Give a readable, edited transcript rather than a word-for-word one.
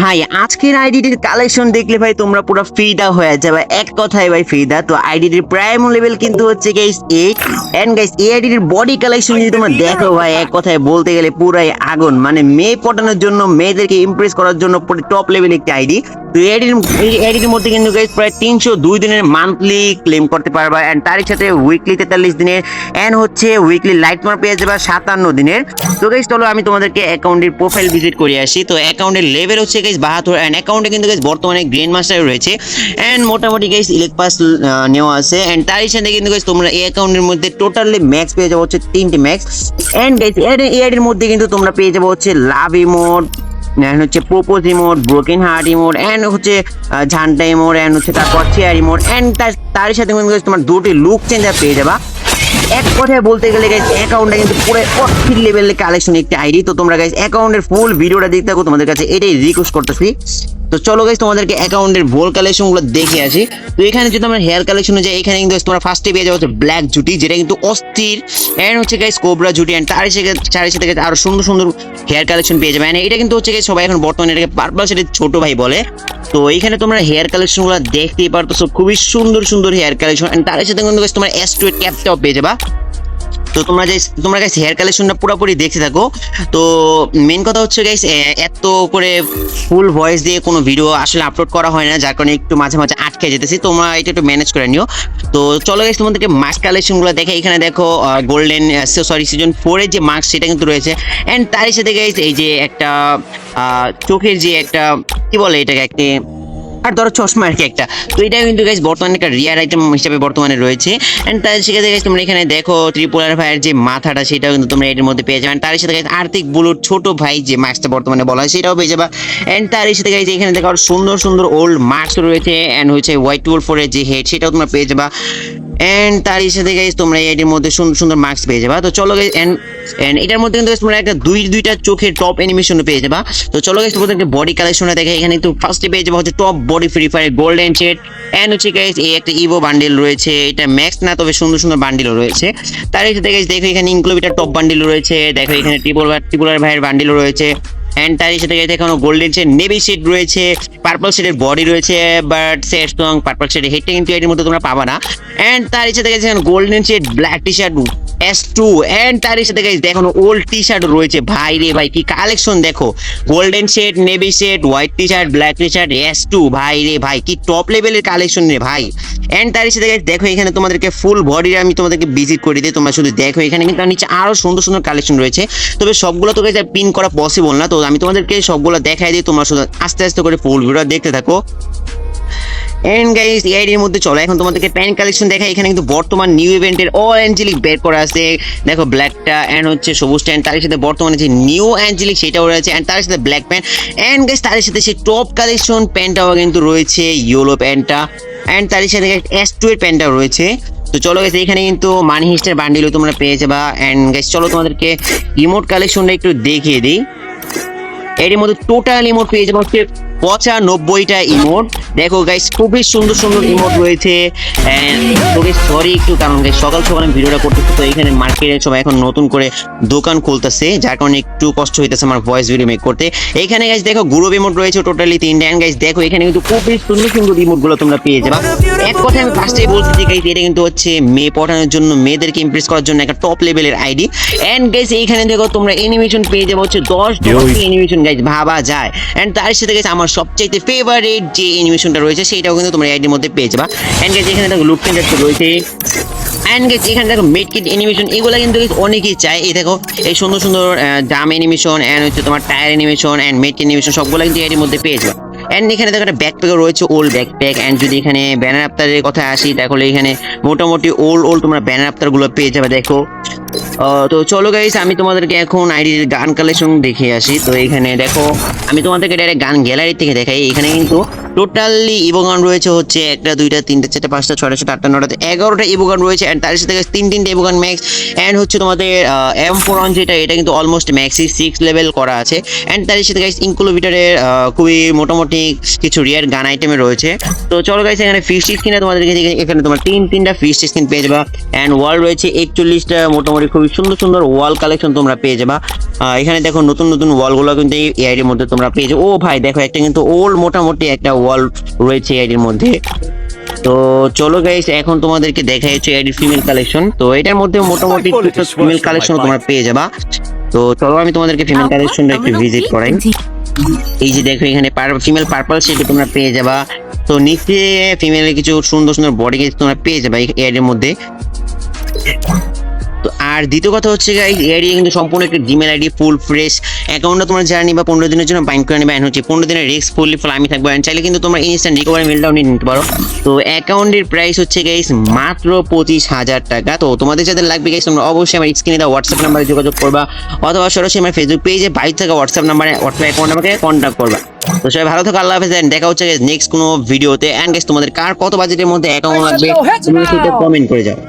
ভাই আজকের আইডিটির কালেকশন দেখলে ভাই তোমরা পুরো ফিদা হয়ে যাবে, এক কথায় ভাই ফিদা। তো আইডিটির প্রাইম লেভেল কিন্তু হচ্ছে গাইস 8 এন্ড গাইস এই আইডিটির বডি কালেকশন যদি তোমরা দেখো ভাই, এক কথায় বলতে গেলে পুরাই আগুন। মানে মেয়ে পটানোর জন্য, মেয়েদেরকে ইমপ্রেস করার জন্য পুরো টপ লেভেল একটি আইডি। তো এই আইডির মধ্যে কিন্তু গাইস প্রায় 302 দিনের মান্থলি ক্লেম করতে পারবা, এন্ড তার সাথে উইকলি 43 দিনের এন্ড হচ্ছে উইকলি লাইট মার পেয়ে যাবে 57 দিনের। তো গাইস চলো আমি তোমাদেরকে অ্যাকাউন্টের প্রোফাইল ভিজিট করে আসি। তো অ্যাকাউন্টের লেভেল হচ্ছে গাইস 72 এন্ড অ্যাকাউন্টে কিন্তু গাইস বর্তমানে গ্র্যান্ড মাস্টার রয়েছে এন্ড মোটামুটি গাইস ইলেক্ট পাস নেওয়া আছে। এন্ড তার সাথে কিন্তু গাইস তোমরা এই অ্যাকাউন্টের মধ্যে টোটালি ম্যাক্স পেয়ে যাবে হচ্ছে 3টি ম্যাক্স। এন্ড গাইস এই আইডির মধ্যে কিন্তু তোমরা পেয়ে যাবে হচ্ছে লাভ ইমোট এন্ড হচ্ছে propose emote, broken heart emote and হচ্ছে ঝান্টা ইমোট এন্ড হচ্ছে তারপর চেয়ার ইমোট এন্ড তার সাথে কিন্তু গাইস তোমার দুটি লুক চেঞ্জার পেয়ে যাবা। এক কথায় বলতে গেলে গাইস অ্যাকাউন্টটা কিন্তু পুরো অস্থির লেভেলের কালেকশন একটি আইডি। তো তোমরা গাইস অ্যাকাউন্টের ফুল ভিডিওটা দেখতে থাকো, তোমাদের কাছে এটাই রিকোয়েস্ট করতেছি। তো চলো গাইস তোমাদেরকে অ্যাকাউন্টের ভোল কালেকশন গুলো দেখে আসি। তো এখানে যদি আমরা হেয়ার কালেকশনে যাই, এখানে কিন্তু তোমরা ফার্স্টে পেয়ে যাবে হচ্ছে ব্ল্যাক জুটি, যেটা কিন্তু অস্থির এন্ড হচ্ছে গাইস কোবরা জুটি এন্ড তার সাথে আরো সুন্দর সুন্দর হেয়ার কালেকশন পেয়ে যাবে। এটা কিন্তু হচ্ছে গাইস সবাই এখন বর্তমানে এটাকে পার্পল শেডের ছোট ভাই বলে। তো এইখানে তোমরা হেয়ার কালেকশন গুলো দেখতেই পারতেছো, খুবই সুন্দর সুন্দর হেয়ার কালেকশন এন্ড তার সাথে কিন্তু গাইস তোমরা S2 ক্যাপটাও পেয়ে যাবা। তো তোমরা গাইস হেয়ার কালেকশনটা পুরোপুরি দেখতে থাকো। তো মেন কথা হচ্ছে গাইস এত করে ফুল ভয়েস দিয়ে কোনো ভিডিও আসলে আপলোড করা হয় না, যার কারণে একটু মাঝে মাঝে আটকে যেতেছি, তোমরা এটা একটু ম্যানেজ করে নিও। তো চলো গাইস তোমাদেরকে মাস্ক কালেকশনগুলো দেখে। এখানে দেখো গোল্ডেন সিজন 4 এর যে মাস্ক সেটা কিন্তু রয়েছে এন্ড তারই সাথে গাইস এই যে একটা চোখের যে একটা কি বলে এটাকে একটা আর ধরো চশমা আর কি একটা। তো এটা কিন্তু গাইস বর্তমানে একটা রিয়ার আইটেম হিসেবে বর্তমানে রয়েছে এন্ড তার সাথে গাইস তোমরা এখানে দেখো ত্রিপুলার ভাইয়ের যে মাথাটা সেটাও কিন্তু তোমরা এর মধ্যে পেয়ে যাবে। তার সাথে গাইস আর্থিক বুলুর ছোট ভাই যে মাস্কটা বর্তমানে বলা হয় সেটাও পেয়ে যাবে। এন্ড তার সাথে গাইস এখানে দেখো সুন্দর সুন্দর ওল্ড মাস্ক রয়েছে এন্ড হচ্ছে হোয়াইট টুল ফোরের যে হেড সেটাও তোমরা পেয়ে যাবে। এন্ড তার সাথে গাইস তোমরা এর মধ্যে সুন্দর সুন্দর মাস্ক পেয়ে যাবা। তো চলো গাইস এন্ড এটার মধ্যে কিন্তু তোমরা একটা দুইটা চোখের টপ অ্যানিমেশন পেয়ে যাবা। তো চলো গাইস তোমাদেরকে বডি কালেকশনটা দেখে। এখানে একটু ফার্স্টে পেয়ে যাবা হচ্ছে top body Free Fire golden shade and হচ্ছে গাইস এই একটা ইভো বান্ডেল রয়েছে, এটা ম্যাক্স না তবে সুন্দর সুন্দর বান্ডেলও রয়েছে। তার সাথে গাইস দেখো এখানে ইনক্লুবিটার টপ বান্ডেল রয়েছে, দেখো এখানে ট্রিপুলার ভাইয়ের বান্ডেল রয়েছে এন্ড তার সাথে গাইস এখানে গোল্ডেন শেড নেভি শেড রয়েছে, পার্পল শেডের বডি রয়েছে, বাট সেট সং পার্পল শেডের হেডটা কিন্তু এর মধ্যে তোমরা পাবা না। এন্ড তার সাথে গাইস এখানে golden shade black T shirt S2 and তার সাথে গাইস দেখো ওল্ড টি শার্ট রয়েছে। ভাই রে ভাই কি কালেকশন দেখো, golden shade, navy shade, white T shirt, black T shirt, S2 ভাই রে ভাই কি টপ লেভেলের কালেকশন রে ভাই। এন্ড তার সাথে গাইস দেখো এখানে তোমাদেরকে ফুল বডি আমি তোমাদেরকে ভিজিট করে দিই, তোমরা শুধু দেখো। এখানে কিন্তু নিচে আরো সুন্দর সুন্দর কালেকশন রয়েছে, তবে সবগুলো তো গাইস পিন করা পসিবল না। তো আমি তোমাদেরকে সবগুলো দেখাই দিই, তোমরা শুধু আস্তে আস্তে করে ফুল ভিডিও দেখতে থাকো। এন্ড গাইস এর মধ্যে চলো এখন তোমাদেরকে প্যান্ট কালেকশন দেখাই। এখানে কিন্তু বর্তমান নিউ ইভেন্টের অল অ্যাঞ্জেলিক বের করা আছে, দেখো ব্ল্যাকটা এন্ড হচ্ছে সবুজটা এন্ড তার সাথে বর্তমানে যে নিউ অ্যাঞ্জেলিক সেটাও রয়েছে এন্ড তার সাথে ব্ল্যাক প্যান্ট এন্ড গাইস তার সাথে সেই টপ কালেকশন প্যান্টটাও কিন্তু রয়েছে, ইয়েলো প্যান্টটা এন্ড তার সাথে S2 এর প্যান্টটাও রয়েছে। তো চলো গাইস এখানে কিন্তু মানি হিস্টের বান্ডিলও তোমরা পেয়ে যাবা। এন্ড গাইস চলো তোমাদেরকে ইমোট কালেকশনটা একটু দেখিয়ে দিই। এর মধ্যে টোটাল ইমোট পেয়ে যাবো হচ্ছে 95টা ইমোট। দেখো গাইস খুবই সুন্দর সুন্দর ইমোট রয়েছে। সরি একটু, কারণ গাইস সকাল সকাল আমি ভিডিওটা করতেছি, তো এখানে মার্কেটে সবাই এখন নতুন করে দোকান খুলতেছে, যার কারণে একটু কষ্ট হইতেছে আমার ভয়েস ভিডিও মেক করতে। এইখানে গাইস দেখো গ্রুপ ইমোট রয়েছে টোটালি 3টা এন্ড গাইস দেখো এখানে কিন্তু খুবই সুন্দর সুন্দর ইমোট গুলো তোমরা পেয়ে যাবা। এক কথা আমি ফার্স্টেই বলতেছি গাইস এটা কিন্তু হচ্ছে মেয়ে পটানোর জন্য, মেয়েদেরকে ইমপ্রেস করার জন্য একটা টপ লেভেলের আইডি। এন্ড গাইস এইখানে দেখো তোমরা অ্যানিমেশন পেয়ে যাবে হচ্ছে 10 অ্যানিমেশন গাইস, ভাবা যায়। এন্ড তার সাথে গাইস আমার সবচাইতে ফেভারিট যে অ্যানিমেশনটা রয়েছে সেটাও কিন্তু তোমরা আইডির মধ্যে পেয়ে যাবা। এন্ড গাইস এখানে দেখো লুক চেঞ্জার রয়েছে এন্ড গাইস এখানে দেখো মেড কিট অ্যানিমেশন, এগুলো কিন্তু অনেকেই চায়। এই দেখো এই সুন্দর সুন্দর জাম অ্যানিমেশন এন্ড হচ্ছে তোমার tyre animation and med kit animation সবগুলো কিন্তু আইডির মধ্যে পেয়ে যাবা। এন্ড এখানে দেখো একটা ব্যাকপ্যাকও রয়েছে, ওল্ড ব্যাকপ্যাক। এন্ড যদি এখানে ব্যানার আফতারের কথা আসি, তাহলে এখানে মোটামুটি ওল্ড তোমরা ব্যানার আফতার গুলো পেয়ে যাবে দেখো। তো চলো গাইস আমি তোমাদেরকে এখন আইডির গান কালেকশন দেখে আসি। তো এখানে দেখো আমি তোমাদেরকে ডাইরেক্ট গান গ্যালারি থেকে দেখাই। এখানে কিন্তু টোটালি ইবোগান রয়েছে হচ্ছে 1টা 2টা 3টা 4টা 5টা 6টা 7টা 8টা 9টা 11টা ইবোগান রয়েছে এন্ড তার সাথে guys তিনটা ইবোগান ম্যাক্স এন্ড হচ্ছে তোমাদের M4 অন যেটা এটা কিন্তু অলমোস্ট ম্যাক্সি 6 লেভেল করা আছে এন্ড তার সাথে গাইস ইনকুলোভিটারের খুবই মোটামুটি কিছু রিয়ার গান আইটেমে রয়েছে। তো চলো গাইস এখানে ফিস্ট স্কিনে তোমাদেরকে এখানে তোমার তিনটা ফিস্ট স্কিন পেয়ে যাবা এন্ড ওয়াল রয়েছে 41টা মোটামুটি খুবই সুন্দর সুন্দর ওয়াল কালেকশন তোমরা পেয়ে যাবা। এখানে দেখো নতুন নতুন ওয়ালগুলো কিন্তু এই আইডির মধ্যে তোমরা পেয়ে যাবে। ও ভাই দেখো একটা কিন্তু ওল্ড মোটামুটি একটা ওয়াল রয়েছে এই আইডির মধ্যে। তো চলো গাইস এখন তোমাদেরকে দেখা যাচ্ছে আইডির ফিমেল কালেকশন। তো এটার মধ্যে মোটামুটি ফিমেল কালেকশন তোমরা পেয়ে যাবা। তো চলো আমি তোমাদেরকে ফিমেল কালেকশনটা একটু ভিজিট করাই। এই যে দেখো এখানে ফিমেল পার্পল সেটা তোমরা পেয়ে যাবা। তো নিচে ফিমেলের কিছু সুন্দর সুন্দর বডি গেজ তোমরা পেয়ে যাবা এই আইডির মধ্যে। তো আর দ্বিতীয় কথা হচ্ছে গাইস এই আইডি কিন্তু সম্পূর্ণ একটা জিমেল আইডি ফুল ফ্রেশ অ্যাকাউন্টটা তোমরা যারা নিবা 15 দিনের জন্য বাইন্ড করে নিবা এন্ড হচ্ছে 15 দিনের রিস্ক ফুললি আমি থাকবো এন্ড চাইলে কিন্তু তোমরা ইনস্ট্যান্ট রিকভারি মেলটাও নিতে পারো। তো অ্যাকাউন্টের প্রাইস হচ্ছে গাইস মাত্র 25,000 টাকা। তো তোমাদের যাদের লাগবে গাইস তোমরা অবশ্যই আমার স্ক্রিনে দেওয়া হোয়াটসঅ্যাপ নাম্বারে যোগাযোগ করবা অথবা সরাসরি আমার ফেসবুক পেজে বাইরে থাকা হোয়াটসঅ্যাপ নাম্বারে হোয়াটসঅ্যাপ অ্যাকাউন্ট আমাকে কন্ট্যাক্ট করবা। তো সবাই ভালো থাকো, আল্লাহ হাফেজ এন্ড দেখা হচ্ছে নেক্সট কোনো ভিডিওতে। এন্ড গাইস তোমাদের কার কত বাজেটের মধ্যে অ্যাকাউন্ট লাগবে তোমরা সেটা কমেন্ট করে যাও।